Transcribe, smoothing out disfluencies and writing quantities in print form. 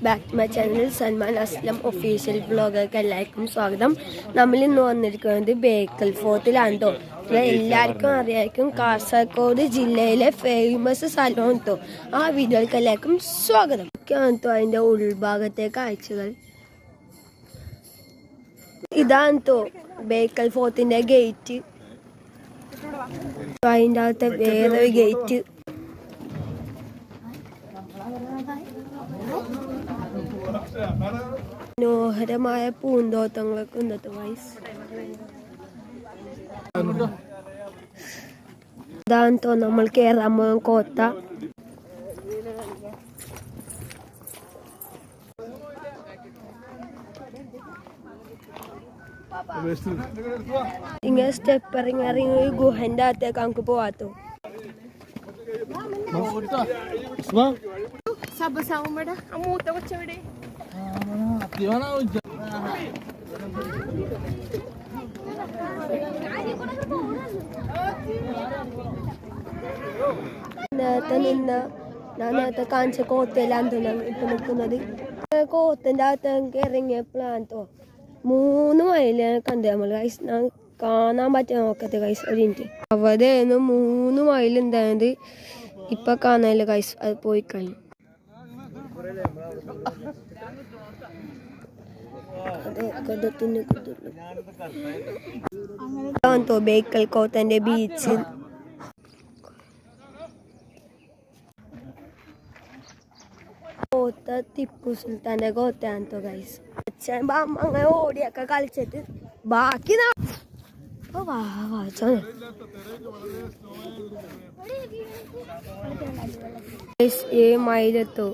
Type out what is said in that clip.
Back to my channel Salman Aslam official ബ്ലോഗർക്ക് എല്ലാവർക്കും സ്വാഗതം. നമ്മൾ ഇന്ന് വന്നിരിക്കുന്നത് ബേക്കൽ ഫോർട്ടിലാണ് കേട്ടോ. എല്ലാവർക്കും അറിയായിരിക്കും കാസർഗോഡ് ജില്ലയിലെ ഫേമസ് സ്ഥലമാണ് കേട്ടോ. ആ വീഡിയോക്ക് എല്ലാവർക്കും സ്വാഗതം. കേട്ടോ അതിൻ്റെ ഉൾഭാഗത്തെ കാഴ്ചകൾ ഇതാണ് കേട്ടോ ബേക്കൽ ഫോർട്ടിൻ്റെ ഗേറ്റ്. അതിൻ്റെ അകത്തെ വേറൊരു ഗേറ്റ്. മനോഹരമായ പൂന്തോട്ടങ്ങളൊക്കെ ഉണ്ട് വൈസ്. ഇതാണ് തോ നമ്മൾ കേറാൻ പോകുന്ന കോട്ട. ഇങ്ങനെ സ്റ്റെപ്പ് ഇറങ്ങി ഇറങ്ങി ഗുഹന്റെ അകത്തേക്ക് നമുക്ക് പോവാത്തോ. നേരത്തെ കാണിച്ച കോത്തയിലാണ് തോന്നുന്നു ഇപ്പൊ നിൽക്കുന്നത്. കോത്തിന്റെ അകത്തേക്ക് ഇറങ്ങിയപ്പോഴാണ് തോ 3 മൈല് കണ്ടു നമ്മൾ കൈസ്. ഞാൻ കാണാൻ പറ്റാൻ നോക്കത്തെ കൈസ് ഒരു മിനിറ്റ്. അവിടെ 3 മൈൽ ഉണ്ടായത് ഇപ്പൊ കാണാനില്ല കൈസ്. അത് പോയി കഴിഞ്ഞു. ബേക്കൽ കോട്ടന്റെ ബീച്ച്. കോട്ട ടിപ്പു സുൽത്താന്റെ കോട്ടയാണോ ഗൈസ്. അച്ഛൻ അങ്ങനെ ഓടിയൊക്കെ കളിച്ചിട്ട് ബാക്കി മൈലെത്തോ